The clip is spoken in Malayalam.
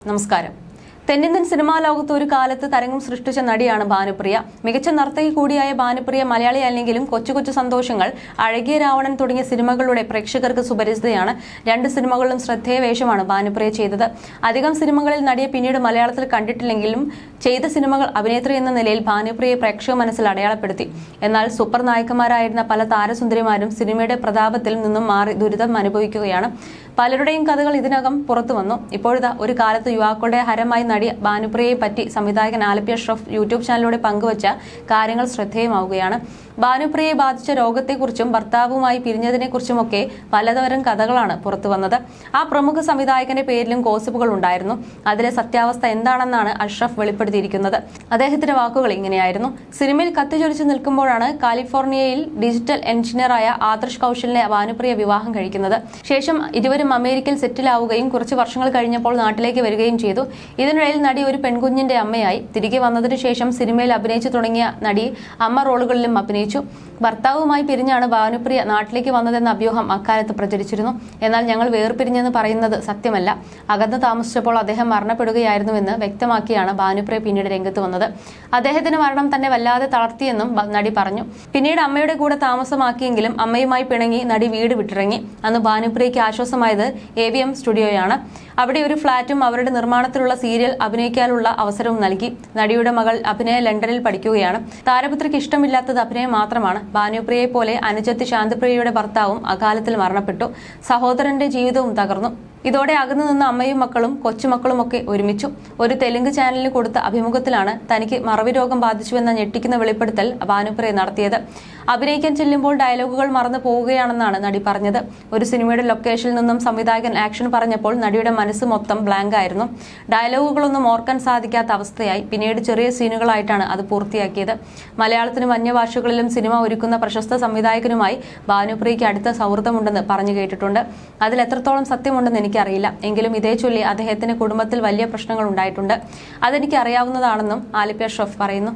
നമസ്കാരം. തെന്നിന്ത്യൻ സിനിമാ ലോകത്ത് ഒരു കാലത്ത് തരംഗം സൃഷ്ടിച്ച നടിയാണ് ഭാനുപ്രിയ. മികച്ച നർത്തകി കൂടിയായ ഭാനുപ്രിയ മലയാളി അല്ലെങ്കിലും കൊച്ചു കൊച്ചു സന്തോഷങ്ങൾ, അഴകിയ രാവണൻ തുടങ്ങിയ സിനിമകളുടെ പ്രേക്ഷകർക്ക് സുപരിചിതയാണ്. 2 സിനിമകളിലും ശ്രദ്ധേയ വേഷമാണ് ഭാനുപ്രിയ ചെയ്തത്. അധികം സിനിമകളിൽ നടിയെ പിന്നീട് മലയാളത്തിൽ കണ്ടിട്ടില്ലെങ്കിലും ചെയ്ത സിനിമകൾ അഭിനേത്രി എന്ന നിലയിൽ ഭാനുപ്രിയയെ പ്രേക്ഷക മനസ്സിൽ അടയാളപ്പെടുത്തി. എന്നാൽ സൂപ്പർ നായകന്മാരായിരുന്ന പല താരസുന്ദരിമാരും സിനിമയുടെ പ്രതാപത്തിൽ നിന്നും മാറി ദുരിതം അനുഭവിക്കുകയാണ്. പലരുടെയും കഥകൾ ഇതിനകം പുറത്തു വന്നു. ഇപ്പോഴിതാ ഒരു കാലത്ത് യുവാക്കളുടെ ഹരമായി നടി ഭാനുപ്രിയയെ പറ്റി സംവിധായകൻ ആലിപ്പി അഷ്റഫ് യൂട്യൂബ് ചാനലിലൂടെ പങ്കുവച്ച കാര്യങ്ങൾ ശ്രദ്ധേയമാവുകയാണ്. ഭാനുപ്രിയയെ ബാധിച്ച രോഗത്തെക്കുറിച്ചും ഭർത്താവുമായി പിരിഞ്ഞതിനെക്കുറിച്ചുമൊക്കെ പലതരം കഥകളാണ് പുറത്തുവന്നത്. ആ പ്രമുഖ സംവിധായകന്റെ പേരിലും ഗോസിപ്പുകൾ ഉണ്ടായിരുന്നു. അതിലെ സത്യാവസ്ഥ എന്താണെന്നാണ് അഷ്റഫ് വെളിപ്പെടുത്തിയിരിക്കുന്നത്. അദ്ദേഹത്തിന്റെ വാക്കുകൾ ഇങ്ങനെയായിരുന്നു: സിനിമയിൽ കത്തിച്ചൊലിച്ച് നിൽക്കുമ്പോഴാണ് കാലിഫോർണിയയിൽ ഡിജിറ്റൽ എഞ്ചിനീയറായ ആദർശ് കൗശലിനെ ഭാനുപ്രിയ വിവാഹം കഴിക്കുന്നത്. ശേഷം ഇരുവരും അമേരിക്കയിൽ സെറ്റിലാവുകയും കുറച്ച് വർഷങ്ങൾ കഴിഞ്ഞപ്പോൾ നാട്ടിലേക്ക് വരികയും ചെയ്തു. ഇതിനിടയിൽ നടി ഒരു പെൺകുഞ്ഞിന്റെ അമ്മയായി. തിരികെ വന്നതിനു ശേഷം സിനിമയിൽ അഭിനയിച്ചു തുടങ്ങിയ നടി അമ്മ റോളുകളിലും അഭിനയിച്ചു. ഭർത്താവുമായി പിരിഞ്ഞാണ് ഭാനുപ്രിയ നാട്ടിലേക്ക് വന്നതെന്ന അഭ്യൂഹം അക്കാലത്ത് പ്രചരിച്ചിരുന്നു. എന്നാൽ ഞങ്ങൾ വേർപിരിഞ്ഞെന്ന് പറയുന്നത് സത്യമല്ല. അകന്ന് താമസിച്ചപ്പോൾ അദ്ദേഹം മരണപ്പെടുകയായിരുന്നുവെന്ന് വ്യക്തമാക്കിയാണ് ഭാനുപ്രിയ പിന്നീട് രംഗത്ത് വന്നത്. അദ്ദേഹത്തിന്റെ മരണം തന്നെ വല്ലാതെ തളർത്തിയെന്നും നടി പറഞ്ഞു. പിന്നീട് അമ്മയുടെ കൂടെ താമസമാക്കിയെങ്കിലും അമ്മയുമായി പിണങ്ങി നടി വീട് വിട്ടിറങ്ങി. അന്ന് ഭാനുപ്രിയയ്ക്ക് ആശ്വാസമായത് AVM സ്റ്റുഡിയോയാണ്. അവിടെ ഒരു ഫ്ളാറ്റും അവരുടെ നിർമ്മാണത്തിലുള്ള സീരിയൽ അഭിനയിക്കാനുള്ള അവസരവും നൽകി. നടിയുടെ മകൾ അഭിനയ ലണ്ടനിൽ പഠിക്കുകയാണ്. താരപുത്രിക്ക് ഇഷ്ടമില്ലാത്തത് അഭിനയം മാത്രമാണ്. ഭാനുപ്രിയയെ പോലെ അനുജത്തി ശാന്തപ്രിയയുടെ ഭർത്താവും അകാലത്തിൽ മരണപ്പെട്ടു. സഹോദരന്റെ ജീവിതവും തകർന്നു. ഇതോടെ അകന്നു നിന്ന അമ്മയും മക്കളും കൊച്ചുമക്കളുമൊക്കെ ഒരുമിച്ചു. ഒരു തെലുങ്ക് ചാനലിന് കൊടുത്ത അഭിമുഖത്തിലാണ് തനിക്ക് മറവി രോഗം ബാധിച്ചുവെന്ന ഞെട്ടിക്കുന്ന വെളിപ്പെടുത്തൽ ഭാനുപ്രിയ നടത്തിയത്. അഭിനയിക്കാൻ ചെല്ലുമ്പോൾ ഡയലോഗുകൾ മറന്നു പോവുകയാണെന്നാണ് നടി പറഞ്ഞത്. ഒരു സിനിമയുടെ ലൊക്കേഷനിൽ നിന്നും സംവിധായകൻ ആക്ഷൻ പറഞ്ഞപ്പോൾ നടിയുടെ മനസ്സ് മൊത്തം ബ്ലാങ്ക് ആയിരുന്നു. ഡയലോഗുകളൊന്നും ഓർക്കാൻ സാധിക്കാത്ത അവസ്ഥയായി. പിന്നീട് ചെറിയ സീനുകളായിട്ടാണ് അത് പൂർത്തിയാക്കിയത്. മലയാളത്തിനും അന്യഭാഷകളിലും സിനിമ ഒരുക്കുന്ന പ്രശസ്ത സംവിധായകനുമായി ഭാനുപ്രിയയ്ക്ക് അടുത്ത സൗഹൃദമുണ്ടെന്ന് പറഞ്ഞു കേട്ടിട്ടുണ്ട്. അതിൽ എത്രത്തോളം സത്യമുണ്ടെന്ന് എനിക്കറിയില്ല. എങ്കിലും ഇതേ ചൊല്ലി അദ്ദേഹത്തിന്റെ കുടുംബത്തിൽ വലിയ പ്രശ്നങ്ങൾ ഉണ്ടായിട്ടുണ്ട്. അതെനിക്ക് അറിയാവുന്നതാണെന്നും ആലിപ്പി അഷ്റഫ് പറയുന്നു.